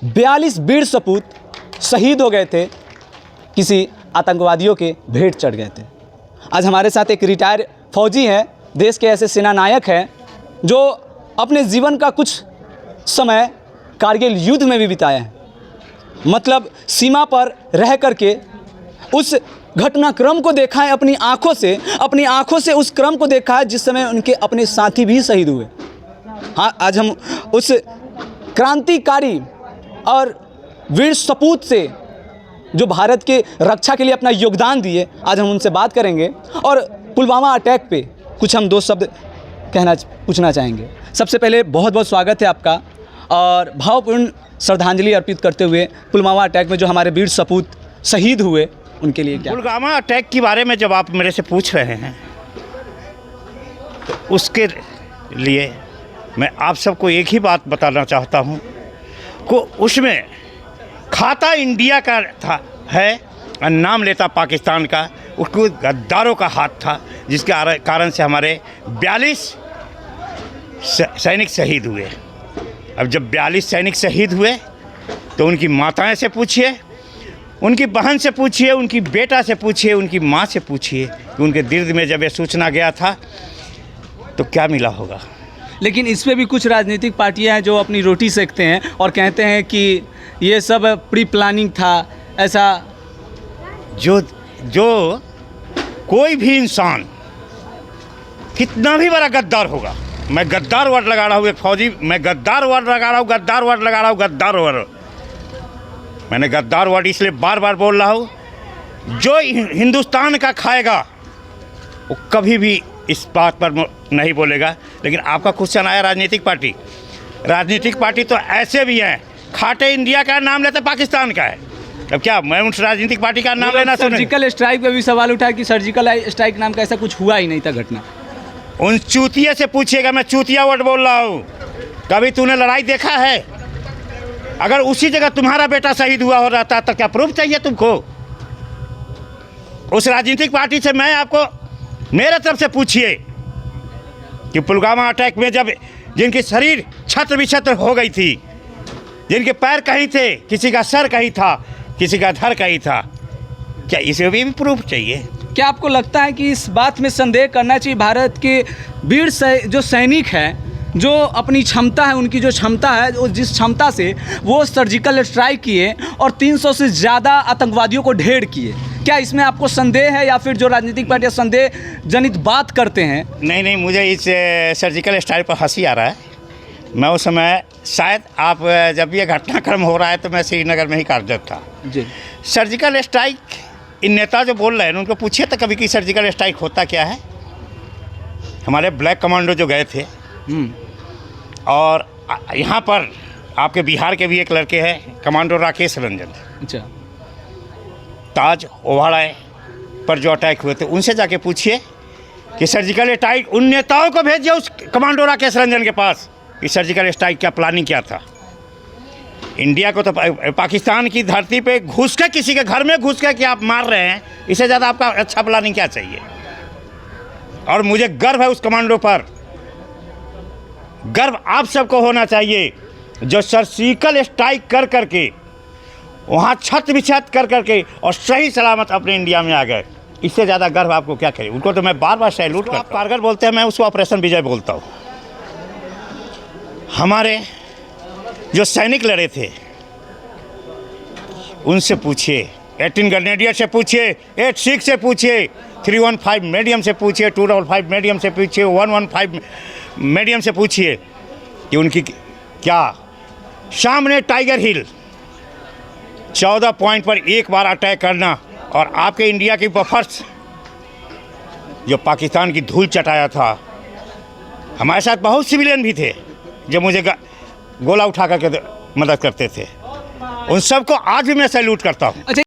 42 वीर सपूत शहीद हो गए थे, किसी आतंकवादियों के भेंट चढ़ गए थे। आज हमारे साथ एक रिटायर फौजी हैं, देश के ऐसे सेना नायक हैं जो अपने जीवन का कुछ समय कारगिल युद्ध में भी बिताया है। मतलब सीमा पर रह करके उस घटनाक्रम को देखा है अपनी आंखों से उस क्रम को देखा है जिस समय उनके अपने साथी भी शहीद हुए। हाँ, आज हम उस क्रांतिकारी और वीर सपूत से जो भारत के रक्षा के लिए अपना योगदान दिए, आज हम उनसे बात करेंगे और पुलवामा अटैक पे कुछ हम दो शब्द पूछना चाहेंगे। सबसे पहले बहुत बहुत स्वागत है आपका और भावपूर्ण श्रद्धांजलि अर्पित करते हुए पुलवामा अटैक में जो हमारे वीर सपूत शहीद हुए उनके लिए क्या। पुलवामा अटैक के बारे में जब आप मेरे से पूछ रहे हैं तो उसके लिए मैं आप सबको एक ही बात बताना चाहता हूं को उसमें खाता इंडिया का था है और नाम लेता पाकिस्तान का। उसको गद्दारों का हाथ था जिसके कारण से हमारे 42 सैनिक शहीद हुए। अब जब 42 सैनिक शहीद हुए तो उनकी माताएं से पूछिए, उनकी बहन से पूछिए, उनकी बेटा से पूछिए, उनकी माँ से पूछिए कि उनके दिल में जब ये सूचना गया था तो क्या मिला होगा। लेकिन इस पे भी कुछ राजनीतिक पार्टियां हैं जो अपनी रोटी सेकते हैं और कहते हैं कि ये सब प्री प्लानिंग था। ऐसा जो कोई भी इंसान कितना भी बड़ा गद्दार होगा, मैं गद्दार वर्ड लगा रहा हूँ, एक फौजी, मैं गद्दार वर्ड लगा रहा हूँ, गद्दार वर्ड लगा रहा हूँ, गद्दार वर्ड। मैंने गद्दार वर्ड इसलिए बार बार बोल रहा हूँ, जो हिंदुस्तान का खाएगा वो कभी भी इस बात पर नहीं बोलेगा। लेकिन आपका क्वेश्चन आया राजनीतिक पार्टी तो ऐसे भी हैं, खाते इंडिया का नाम लेते पाकिस्तान का है। अब क्या मैं उस राजनीतिक पार्टी का नाम लेना सुने? सर्जिकल स्ट्राइक पे भी सवाल उठा कि सर्जिकल स्ट्राइक नाम का ऐसा कुछ हुआ ही नहीं था घटना। उन चूतिया से पूछिएगा, मैं चूतिया वर्ड बोल रहा हूँ। कभी तूने लड़ाई देखा है? अगर उसी जगह तुम्हारा बेटा शहीद हुआ हो रहता तो क्या प्रूफ चाहिए तुमको? उस राजनीतिक पार्टी से मैं आपको मेरे तरफ से पूछिए कि पुलवामा अटैक में जब जिनकी शरीर छत्र विछत्र हो गई थी, जिनके पैर कहीं थे, किसी का सर कहीं था, किसी का धड़ कहीं था, क्या इसे भी प्रूफ चाहिए? क्या आपको लगता है कि इस बात में संदेह करना चाहिए भारत के वीर जो सैनिक हैं, जो अपनी क्षमता है, उनकी जो क्षमता है, जिस क्षमता से वो सर्जिकल स्ट्राइक किए और 300 से ज़्यादा आतंकवादियों को ढेर किए, क्या इसमें आपको संदेह है या फिर जो राजनीतिक पार्टियां संदेह जनित बात करते हैं? नहीं, मुझे इस सर्जिकल स्ट्राइक पर हंसी आ रहा है। मैं उस समय शायद आप जब ये घटनाक्रम हो रहा है तो मैं श्रीनगर में ही कार्यरत था जी। सर्जिकल स्ट्राइक, इन नेता जो बोल रहे हैं उनको पूछिए तो कभी कि सर्जिकल स्ट्राइक होता क्या है। हमारे ब्लैक कमांडो जो गए थे और यहाँ पर आपके बिहार के भी एक लड़के हैं, कमांडो राकेश रंजन, अच्छा, ताज ओवाड़ा पर जो अटैक हुए थे, उनसे जाके पूछिए कि सर्जिकल स्ट्राइक, उन नेताओं को भेजिए उस कमांडो राकेश रंजन के पास कि सर्जिकल स्ट्राइक क्या प्लानिंग क्या था। इंडिया को तो पाकिस्तान की धरती पे घुस के, किसी के घर में घुस के कि आप मार रहे हैं, इससे ज़्यादा आपका अच्छा प्लानिंग क्या चाहिए। और मुझे गर्व है उस कमांडो पर, गर्व आप सबको होना चाहिए जो सर्जिकल स्ट्राइक कर करके वहाँ छत विछत कर करके और सही सलामत अपने इंडिया में आ गए। इससे ज़्यादा गर्व आपको क्या करें। उनको तो मैं बार बार सैल्यूट करता हूँ। आप कारगिल बोलते हैं, मैं उसको ऑपरेशन विजय बोलता हूँ। हमारे जो सैनिक लड़े थे उनसे पूछिए, 18 ग्रेनेडियर से पूछिए, 86 से पूछिए, 315 मीडियम से पूछिए, 255 मीडियम से पूछिए, 115 मीडियम से पूछिए कि उनकी क्या सामने टाइगर हिल 14 पॉइंट पर एक बार अटैक करना और आपके इंडिया की बफर्स जो पाकिस्तान की धूल चटाया था। हमारे साथ बहुत सिविलियन भी थे जो मुझे गोला उठा करके मदद करते थे। उन सबको आज भी मैं सैल्यूट करता हूँ।